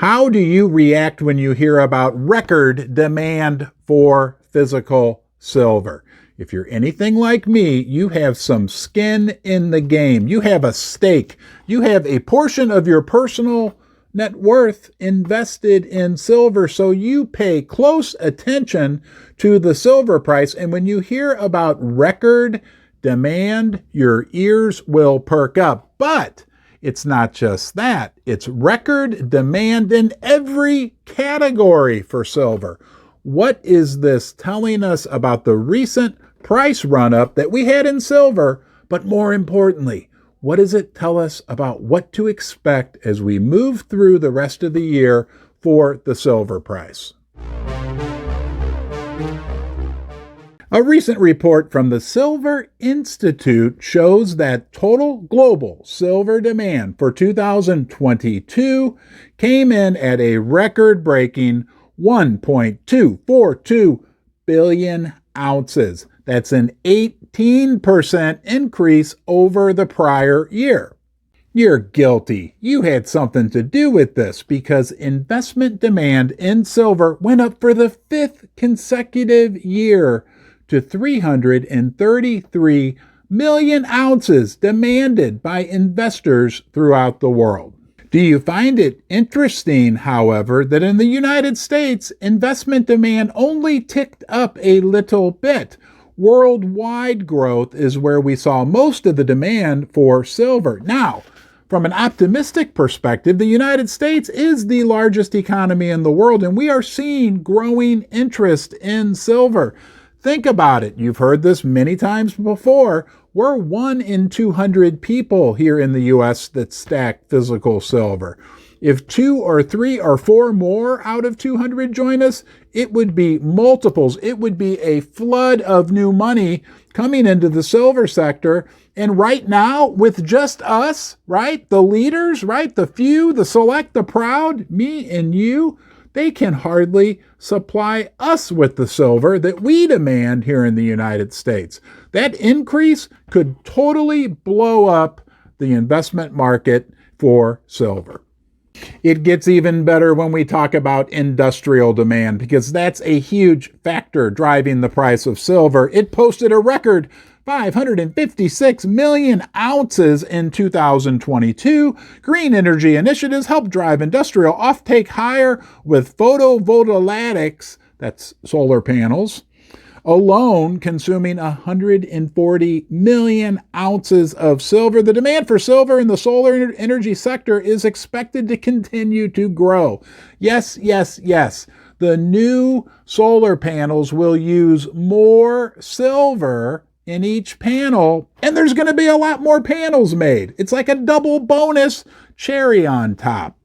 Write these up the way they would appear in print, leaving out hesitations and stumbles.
How do you react when you hear about record demand for physical silver? If you're anything like me, you have some skin in the game. You have a stake. You have a portion of your personal net worth invested in silver, so you pay close attention to the silver price. And when you hear about record demand, your ears will perk up. But it's not just that. It's record demand in every category for silver. What is this telling us about the recent price run-up that we had in silver? But more importantly, what does it tell us about what to expect as we move through the rest of the year for the silver price? A recent report from the Silver Institute shows that total global silver demand for 2022 came in at a record-breaking 1.242 billion ounces. That's an 18% increase over the prior year. You're guilty. You had something to do with this because investment demand in silver went up for the fifth consecutive year to 333 million ounces demanded by investors throughout the world. Do you find it interesting, however, that in the United States, investment demand only ticked up a little bit? Worldwide growth is where we saw most of the demand for silver. Now, from an optimistic perspective, the United States is the largest economy in the world, and we are seeing growing interest in silver. Think about it. You've heard this many times before. We're 1 in 200 people here in the U.S. that stack physical silver. If 2 or 3 or 4 more out of 200 join us, it would be multiples. It would be a flood of new money coming into the silver sector. And right now, with just us, right, the leaders, right, the few, the select, the proud, me and you, they can hardly supply us with the silver that we demand here in the United States. That increase could totally blow up the investment market for silver. It gets even better when we talk about industrial demand, because that's a huge factor driving the price of silver. It posted a record 556 million ounces in 2022. Green energy initiatives helped drive industrial offtake higher, with photovoltaics, that's solar panels, alone consuming 140 million ounces of silver. The demand for silver in the solar energy sector is expected to continue to grow. Yes, yes, yes. The new solar panels will use more silver in each panel, and there's going to be a lot more panels made. It's like a double bonus cherry on top.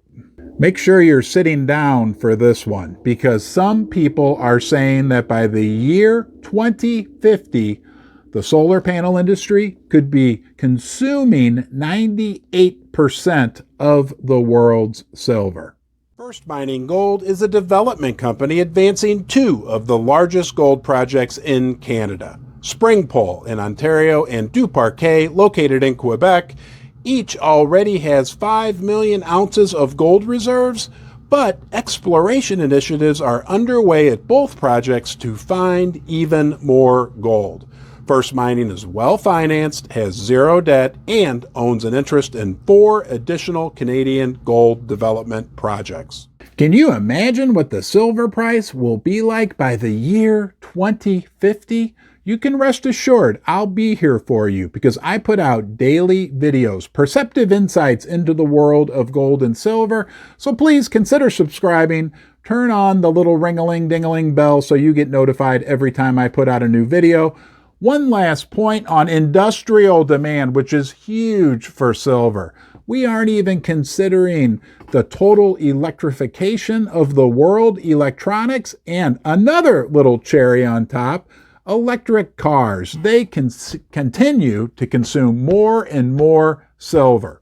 Make sure you're sitting down for this one, because some people are saying that by the year 2050, the solar panel industry could be consuming 98% of the world's silver. First Mining Gold is a development company advancing 2 of the largest gold projects in Canada. Springpole in Ontario and Duparquet, located in Quebec, each already has 5 million ounces of gold reserves, but exploration initiatives are underway at both projects to find even more gold. First Mining is well-financed, has 0 debt, and owns an interest in 4 additional Canadian gold development projects. Can you imagine what the silver price will be like by the year 2050? You can rest assured I'll be here for you, because I put out daily videos, perceptive insights into the world of gold and silver. So please consider subscribing. Turn on the little ring-a-ling-ding-a-ling bell so you get notified every time I put out a new video. One last point on industrial demand, which is huge for silver. We aren't even considering the total electrification of the world, electronics, and another little cherry on top, electric cars. They can continue to consume more and more silver.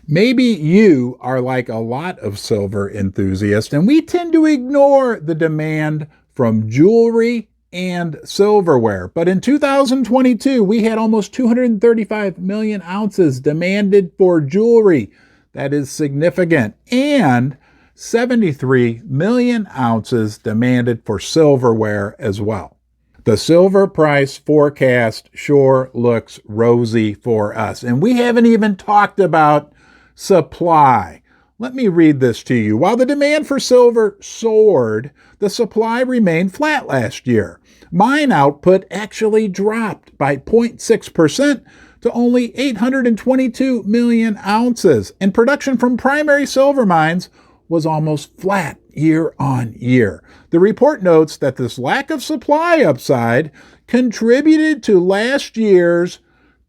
Maybe you are like a lot of silver enthusiasts, and we tend to ignore the demand from jewelry and silverware. But in 2022, we had almost 235 million ounces demanded for jewelry. That is significant. And 73 million ounces demanded for silverware as well. The silver price forecast sure looks rosy for us. And we haven't even talked about supply. Let me read this to you. While the demand for silver soared, the supply remained flat last year. Mine output actually dropped by 0.6% to only 822 million ounces, and production from primary silver mines was almost flat year on year. The report notes that this lack of supply upside contributed to last year's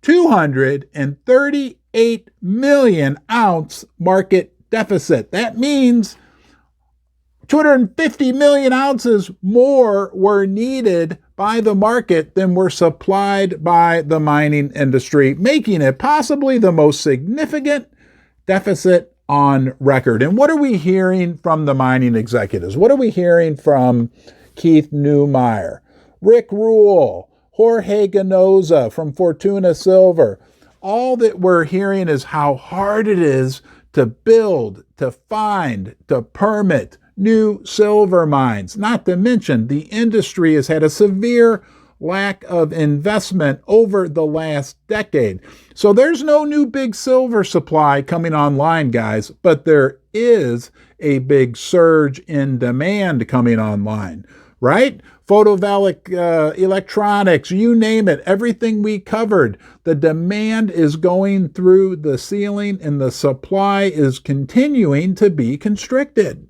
238 million ounce market deficit. That means 250 million ounces more were needed by the market than were supplied by the mining industry, making it possibly the most significant deficit on record. And what are we hearing from the mining executives? What are we hearing from Keith Neumeyer, Rick Rule, Jorge Ganoza from Fortuna Silver? All that we're hearing is how hard it is to build, to find, to permit new silver mines. Not to mention, the industry has had a severe lack of investment over the last decade. So there's no new big silver supply coming online, guys, but there is a big surge in demand coming online, right? Photovoltaic electronics, you name it, everything we covered. The demand is going through the ceiling and the supply is continuing to be constricted.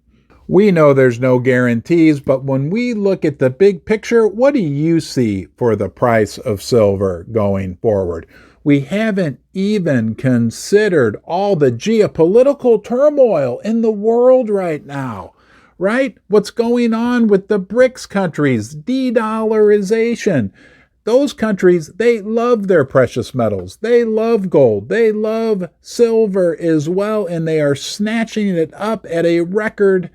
We know there's no guarantees, but when we look at the big picture, what do you see for the price of silver going forward? We haven't even considered all the geopolitical turmoil in the world right now, right? What's going on with the BRICS countries, de-dollarization. Those countries, they love their precious metals. They love gold. They love silver as well, and they are snatching it up at a record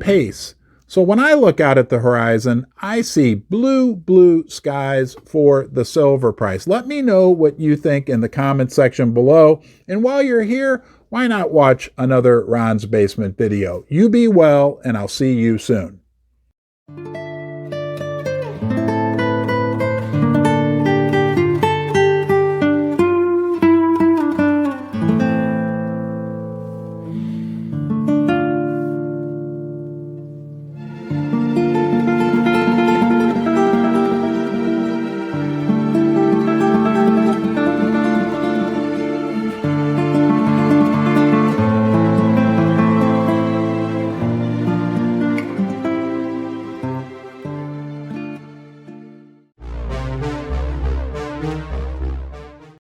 pace. So when I look out at the horizon, I see blue skies for the silver price. Let me know what you think in the comment section below. And while you're here, why not watch another Ron's Basement video? You be well, and I'll see you soon.